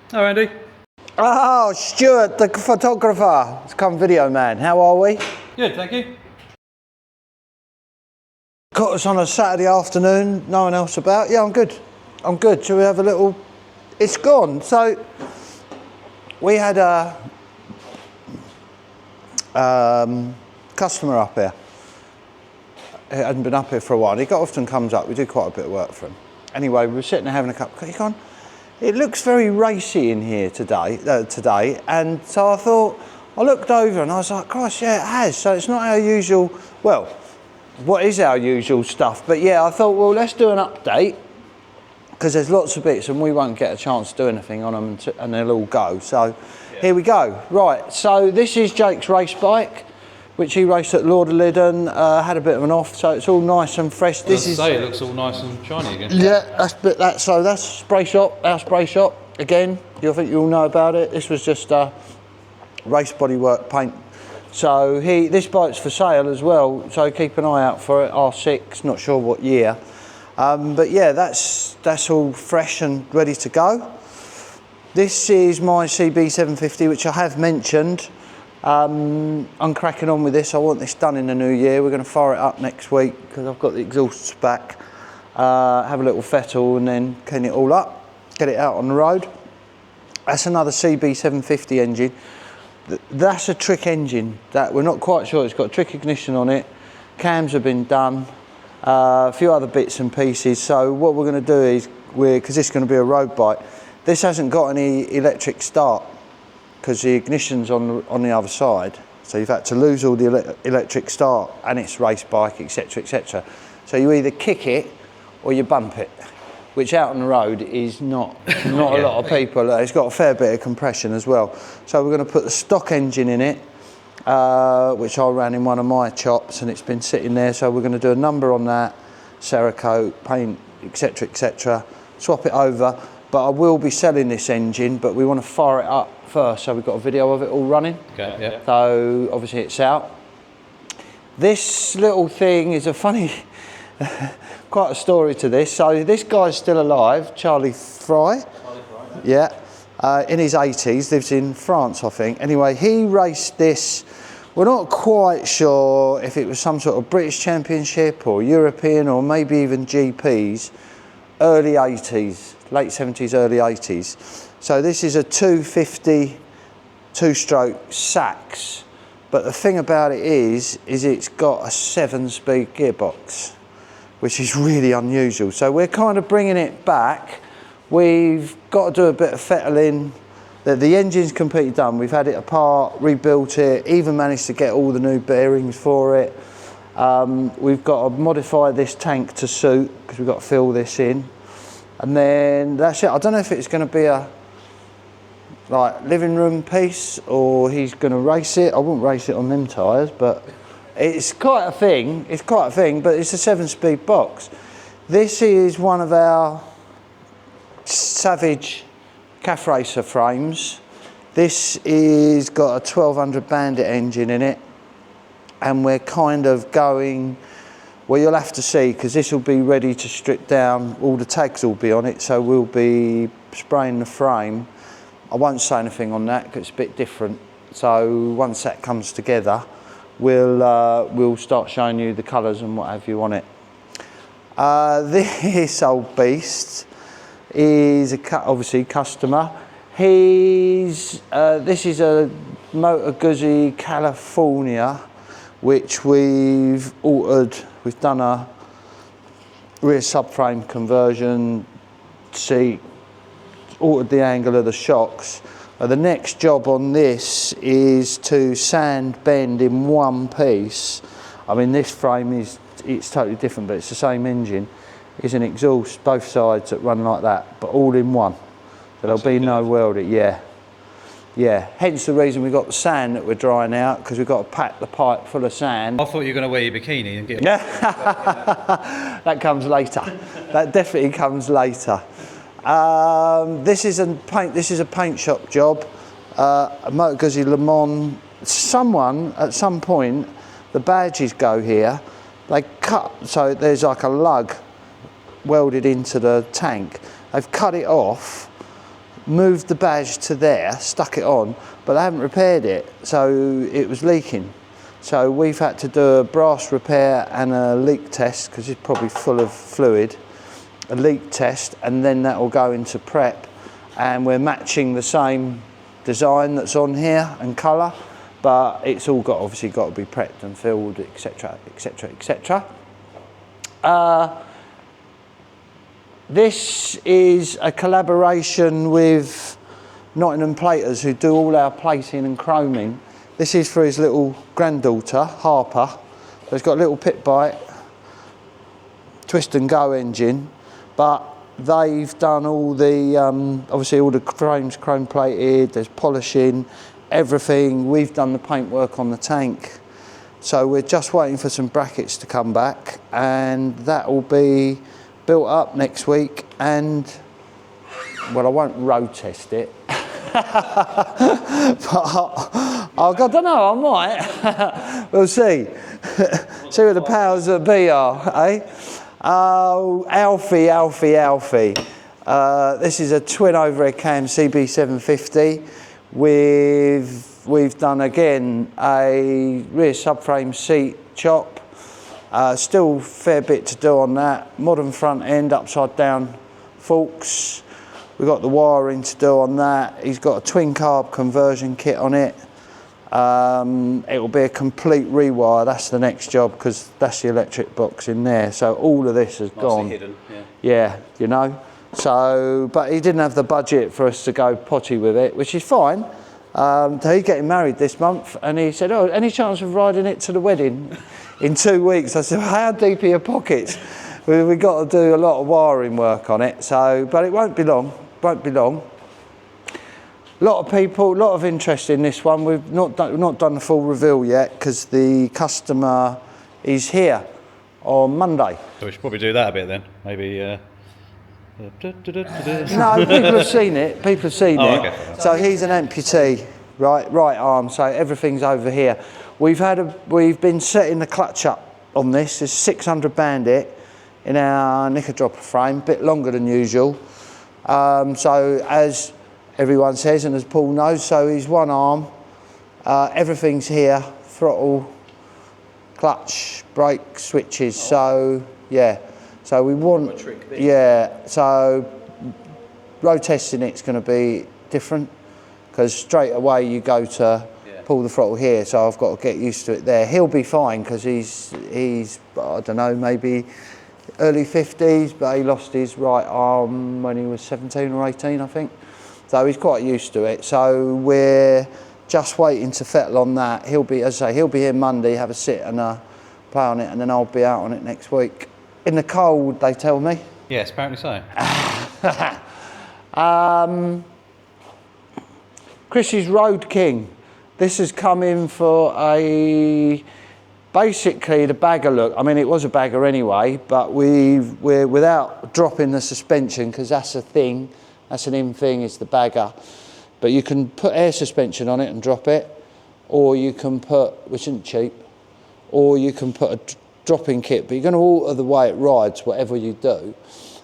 Hello, Andy. Oh, Stuart, the photographer. It's come video man. How are we? Good, thank you. Caught us on a Saturday afternoon, no one else about. Yeah, I'm good. I'm good. Shall we have a little... It's gone. So, we had a customer up here. He hadn't been up here for a while. He often comes up. We do quite a bit of work for him. Anyway, we were sitting there having a cup of coffee. It looks very racy in here today, and so I thought, I looked over and I was like, gosh, yeah, it has. So it's not our usual, well, what is our usual stuff? But yeah, I thought, well, let's do an update, because there's lots of bits and we won't get a chance to do anything on them and they'll all go. So Here we go. Right, so this is Jake's race bike, which he raced at Lord of Lyddon, had a bit of an off, so it's all nice and fresh. It looks all nice and shiny again. Yeah, that's spray shop, our spray shop. Again, I think you all know about it. This was just race bodywork paint. So this bike's for sale as well, so keep an eye out for it. R6, not sure what year. But yeah, that's all fresh and ready to go. This is my CB750, which I have mentioned. I'm cracking on with this. I want this done in the new year. We're going to fire it up next week because I've got the exhausts back. Have a little fettle and then clean it all up, get it out on the road. That's another CB750 engine. That's a trick engine that we're not quite sure. It's got a trick ignition on it. Cams have been done. A few other bits and pieces. So what we're going to do is, because this is going to be a road bike, this hasn't got any electric start, because the ignition's on the other side, so you've had to lose all the electric start, and it's race bike, etc, etc. So you either kick it or you bump it, which out on the road is not a lot of people. It's got a fair bit of compression as well. So we're going to put the stock engine in it, which I ran in one of my chops, and it's been sitting there. So we're going to do a number on that, Cerakote, paint, etc, etc, swap it over. But I will be selling this engine, but we want to fire it up first, so we've got a video of it all running. Okay, yeah. So obviously it's out. This little thing is a funny, quite a story to this. So this guy's still alive, Charlie Fry. Yeah, in his 80s, lives in France, I think. Anyway, he raced this. We're not quite sure if it was some sort of British Championship or European or maybe even GPs, early 80s. Late 70s, early 80s. So this is a 250 two-stroke Sachs, but the thing about it is it's got a 7-speed gearbox, which is really unusual. So we're kind of bringing it back. We've got to do a bit of fettling. The engine's completely done. We've had it apart, rebuilt it, even managed to get all the new bearings for it. We've got to modify this tank to suit, because we've got to fill this in. And then that's it. I don't know if it's going to be a living room piece or he's going to race it. I wouldn't race it on them tyres, but it's quite a thing. It's quite a thing, but it's a 7-speed box. This is one of our Savage calf racer frames. This is got a 1200 Bandit engine in it, and we're kind of going... Well, you'll have to see, because this will be ready to strip down. All the tags will be on it, so we'll be spraying the frame. I won't say anything on that, because it's a bit different. So once that comes together, we'll start showing you the colours and what have you on it. This old beast is obviously customer. This is a Motor Guzzi California, which we've altered. We've done a rear subframe conversion, seat, altered the angle of the shocks. The next job on this is to sand bend in one piece. I mean, this frame it's totally different, but it's the same engine. It's an exhaust, both sides that run like that, but all in one. So there'll be no welding, yeah. Yeah, hence the reason we've got the sand that we're drying out, because we've got to pack the pipe full of sand. I thought you were going to wear your bikini and get... Yeah, that comes later. That definitely comes later. This is a paint shop job. A Motor Guzzi Le Mans. Someone, at some point, the badges go here. They cut, so there's like a lug welded into the tank. They've cut it off moved the badge to there, stuck it on, but they haven't repaired it, so it was leaking. So we've had to do a brass repair and a leak test, because it's probably full of fluid, a leak test, and then that will go into prep, and we're matching the same design that's on here and colour, but it's all obviously got to be prepped and filled, etc, etc, etc. This is a collaboration with Nottingham Platers, who do all our plating and chroming. This is for his little granddaughter, Harper. So it's got a little pit bite, twist and go engine, but they've done all the, obviously all the frames chrome plated, there's polishing, everything. We've done the paintwork on the tank. So we're just waiting for some brackets to come back, and that will be built up next week. And, well, I won't road test it. But I don't know, I might. We'll see. See what the powers that be are, eh? Oh, Alfie. This is a twin overhead cam CB750. We've done again a rear subframe seat chop. Still fair bit to do on that. Modern front end, upside down forks. We've got the wiring to do on that. He's got a twin carb conversion kit on it. It will be a complete rewire. That's the next job, because that's the electric box in there. So all of this has gone. Hidden, yeah, you know. So, but he didn't have the budget for us to go potty with it, which is fine. So he's getting married this month, and he said, "Oh, any chance of riding it to the wedding in 2 weeks?" I said, "How deep are your pockets?" We've got to do a lot of wiring work on it. So, but it won't be long. Won't be long. A lot of people, a lot of interest in this one. We've not done the full reveal yet, because the customer is here on Monday. So we should probably do that a bit then. Maybe. No, people have seen it. People have seen it. Okay. So he's an amputee, right arm. So everything's over here. We've been setting the clutch up on this. It's 600 Bandit in our knicker dropper frame, a bit longer than usual. So as everyone says, and as Paul knows, so he's one arm. Everything's here: throttle, clutch, brake, switches. So yeah. So we want, so road testing it's going to be different, because straight away you go to pull the throttle here, so I've got to get used to it there. He'll be fine, because he's I don't know, maybe early 50s, but he lost his right arm when he was 17 or 18, I think. So he's quite used to it. So we're just waiting to settle on that. He'll be, as I say, he'll be here Monday, have a sit and play on it, and then I'll be out on it next week. In the cold, they tell me. Yes, apparently so. Chris's Road King. This has come in for basically the bagger look. I mean, it was a bagger anyway, but we're without dropping the suspension, because that's a thing. That's an in thing, is the bagger. But you can put air suspension on it and drop it, or you can put, which isn't cheap, or you can put a dropping kit, but you're going to alter the way it rides, whatever you do.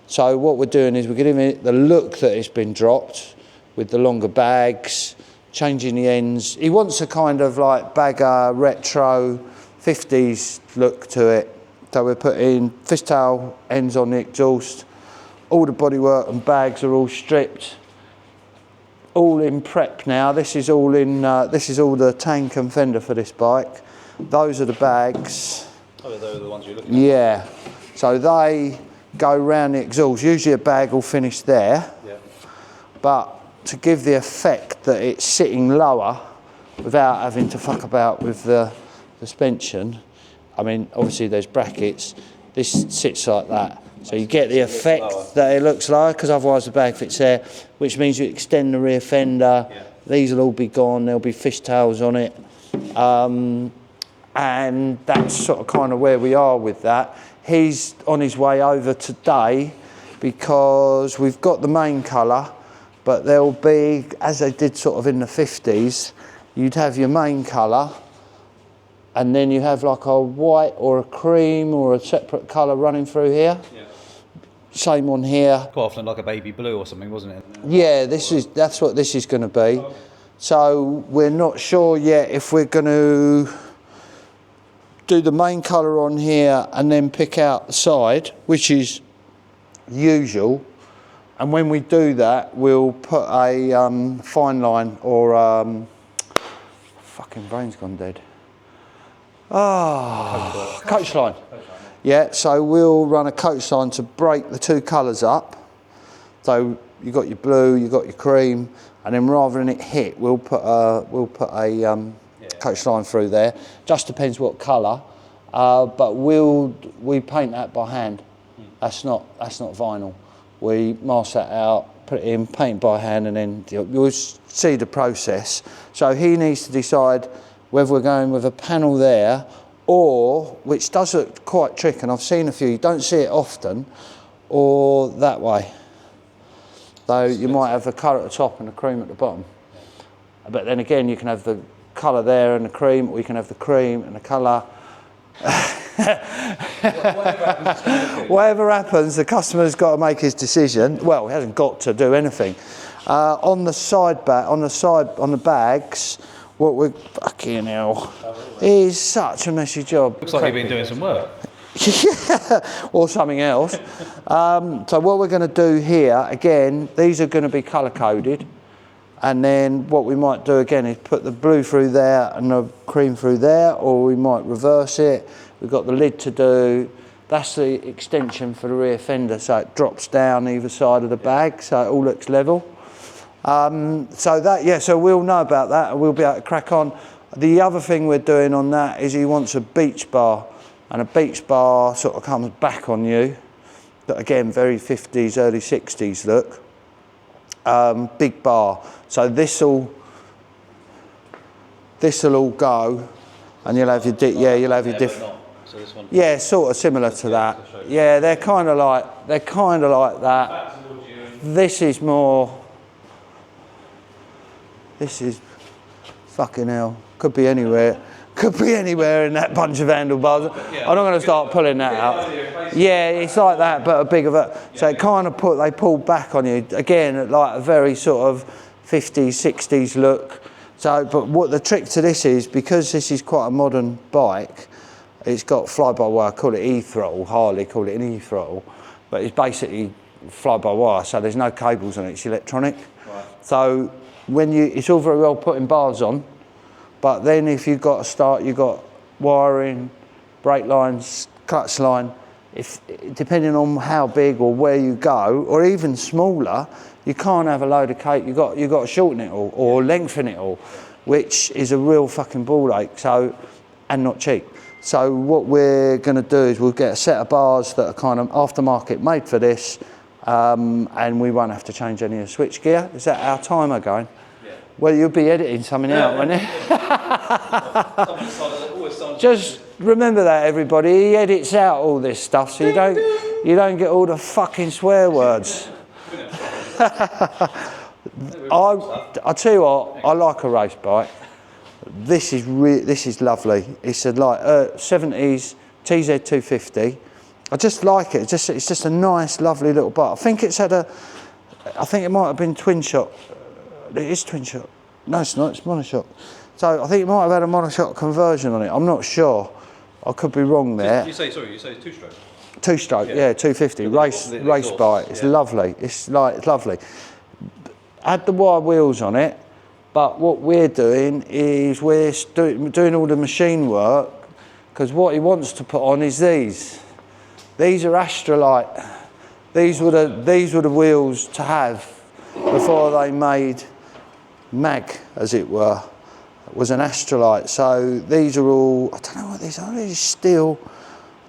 So what we're doing is we're giving it the look that it's been dropped, with the longer bags, changing the ends. He wants a kind of like bagger, retro, 50s look to it. So we're putting fishtail ends on the exhaust. All the bodywork and bags are all stripped. All in prep now. This is all in. This is all the tank and fender for this bike. Those are the bags. Oh, those are the ones you're looking at? Yeah. So they go round the exhaust. Usually a bag will finish there. Yeah. But to give the effect that it's sitting lower without having to fuck about with the suspension, I mean, obviously there's brackets. This sits like that. So you get the effect that it looks lower, because otherwise the bag fits there, which means you extend the rear fender. Yeah. These will all be gone. There'll be fishtails on it. And that's sort of kind of where we are with that. He's on his way over today, because we've got the main colour, but there'll be, as they did sort of in the 50s, you'd have your main colour, and then you have like a white or a cream or a separate colour running through here. Yeah. Same on here. Quite often like a baby blue or something, wasn't it? Yeah, that's what this is going to be. So we're not sure yet if we're going to do the main colour on here and then pick out the side, which is usual. And when we do that, we'll put a fine line or fucking brain's gone dead. Coach line. Yeah, so we'll run a coach line to break the two colours up. So you got your blue, you got your cream, and then rather than it hit, we'll put a coach line through there. Just depends what colour, but we paint that by hand. That's not vinyl. We mask that out, put it in, paint by hand, and then you'll see the process. So he needs to decide whether we're going with a panel there, or, which does look quite tricky, and I've seen a few, you don't see it often, or that way. So you might have the colour at the top and the cream at the bottom. But then again, you can have the colour there and the cream, or you can have the cream and the colour. Whatever happens, the customer's got to make his decision. Well, he hasn't got to do anything. On the bags, what we're fucking hell. It is such a messy job. Looks like you've been doing some work. Yeah, or something else. So what we're going to do here, again, these are going to be colour coded, and then what we might do again is put the blue through there and the cream through there, or we might reverse it. We've got the lid to do. That's the extension for the rear fender, so it drops down either side of the bag, so it all looks level. So we'll know about that and we'll be able to crack on. The other thing we're doing on that is he wants a beach bar, and a beach bar sort of comes back on you. But again, very 50s, early 60s look. Big bar. So this'll all go, and you'll have your different. So this one. Yeah, sort of similar to that. Yeah, they're kind of like that. This is more. This is fucking hell. Could be anywhere. Could be anywhere in that bunch of handlebars. I'm not going to start pulling that out. Yeah, it's like that, but a bigger. So it kind of they pull back on you again at like a very sort of 50s, 60s look. So, but what the trick to this is, because this is quite a modern bike, it's got fly-by-wire. Call it e-throttle. Harley call it an e-throttle, but it's basically fly-by-wire. So there's no cables on it. It's electronic. Right. So it's all very well putting bars on. But then if you've got to start, you've got wiring, brake lines, clutch line. Depending on how big or where you go, or even smaller, you can't have a load of cable. You've got to shorten it all or lengthen it all, which is a real fucking ball ache, and not cheap. So what we're going to do is we'll get a set of bars that are kind of aftermarket made for this, and we won't have to change any of the switch gear. Is that our timer going? Well, you'll be editing something out, won't you? Just remember that, everybody. He edits out all this stuff, so you don't get all the fucking swear words. I'll tell you what, I like a race bike. This is lovely. It's a 70s TZ250. I just like it. It's just a nice, lovely little bike. I think it might have been twin shock. It is twin shock. No, it's not. It's monoshock. So I think it might have had a monoshock conversion on it. I'm not sure. I could be wrong there. You say two-stroke? Two-stroke, yeah, 250. Race bike. It's lovely. It's lovely. Had the wide wheels on it, but what we're doing is we're doing all the machine work, because what he wants to put on is these. These are Astrolite. These were the wheels to have before they made mag, as it were. It was an Astrolite. So these are all, I don't know what these are. These steel.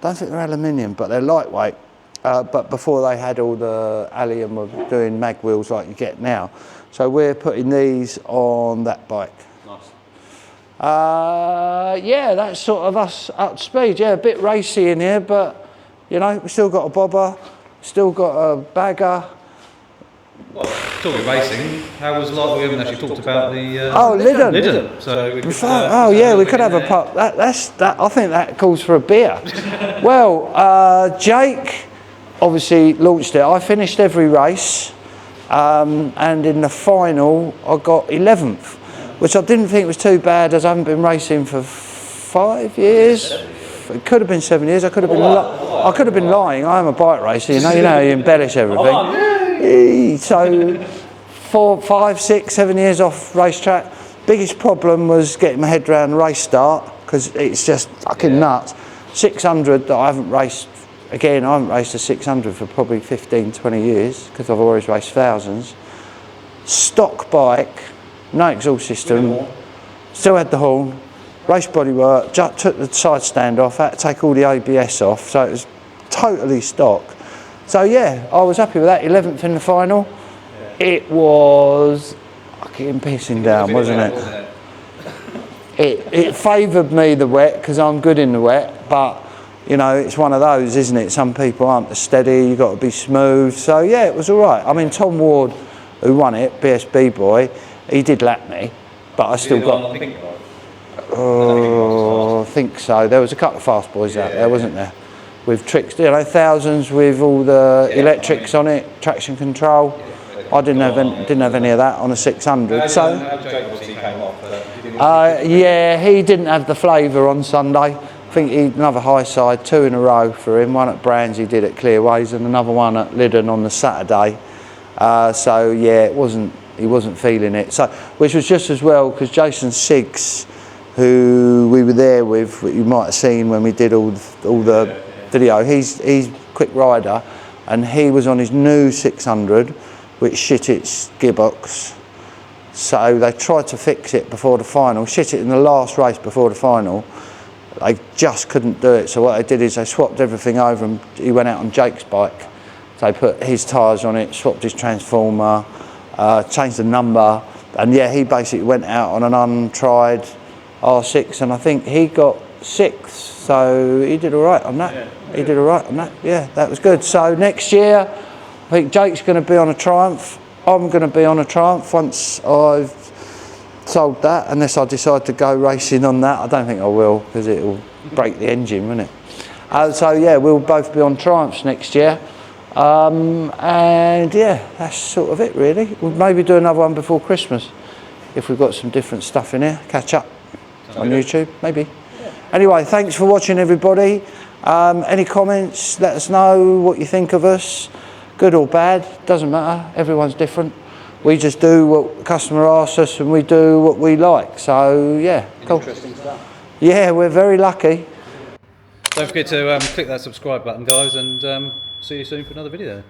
I don't think they're aluminium, but they're lightweight. But before they had all the allium of doing mag wheels like you get now. So we're putting these on that bike. Nice. Yeah, that's sort of us up to speed. Yeah, a bit racy in here, but you know, we still got a bobber, still got a bagger. Well, talking racing, how was like we haven't actually talked about the Lidden. So we could, we could have a pub. That I think that calls for a beer. Well, Jake, obviously launched it. I finished every race, and in the final I got 11th, which I didn't think was too bad, as I haven't been racing for 5 years. It could have been 7 years. I could have been lying. I am a bike racer, you know, you embellish everything. So 4, 5, 6, 7 years off racetrack. Biggest problem was getting my head around the race start, because it's just fucking nuts. 600 that I haven't raced. Again, I haven't raced a 600 for probably 15, 20 years, because I've always raced thousands. Stock bike, no exhaust system, still had the horn, race bodywork, just took the side stand off, had to take all the ABS off, so it was totally stock. So yeah, I was happy with that. 11th in the final. It was fucking pissing down, wasn't it? It favoured me, the wet, because I'm good in the wet, but you know, it's one of those, isn't it? Some people aren't as steady, you've got to be smooth. So yeah, it was all right. I mean, Tom Ward, who won it, BSB boy, he did lap me, but I still got... I think so. There was a couple of fast boys out there, wasn't there? With tricks, you know, thousands with all the electrics on it, traction control. I didn't have any of that on a 600. So yeah, he didn't have the flavour on Sunday. I think he another high side, 2 in a row for him. One at Brands he did at Clearways, and another one at Lyddon on the Saturday. So yeah, he wasn't feeling it. So, which was just as well, because Jason Siggs, who we were there with, you might have seen when we did all the video. He's quick rider, and he was on his new 600, which shit its gearbox. So they tried to fix it before the final, shit it in the last race before the final. They just couldn't do it. So what they did is they swapped everything over, and he went out on Jake's bike. So they put his tyres on it, swapped his transformer, changed the number, and yeah, he basically went out on an untried R6, and I think he got 6th. So he did all right on that. Yeah. He did all right on that. Yeah, that was good. So next year, I think Jake's going to be on a Triumph. I'm going to be on a Triumph once I've sold that, unless I decide to go racing on that. I don't think I will, because it will break the engine, won't it? So yeah, we'll both be on Triumphs next year. And yeah, that's sort of it really. We'll maybe do another one before Christmas, if we've got some different stuff in here. Catch up on YouTube, maybe. Anyway, thanks for watching, everybody. Any comments? Let us know what you think of us. Good or bad, doesn't matter. Everyone's different. We just do what the customer asks us, and we do what we like. So yeah, cool. Interesting stuff. Yeah, we're very lucky. Don't forget to click that subscribe button, guys, and see you soon for another video.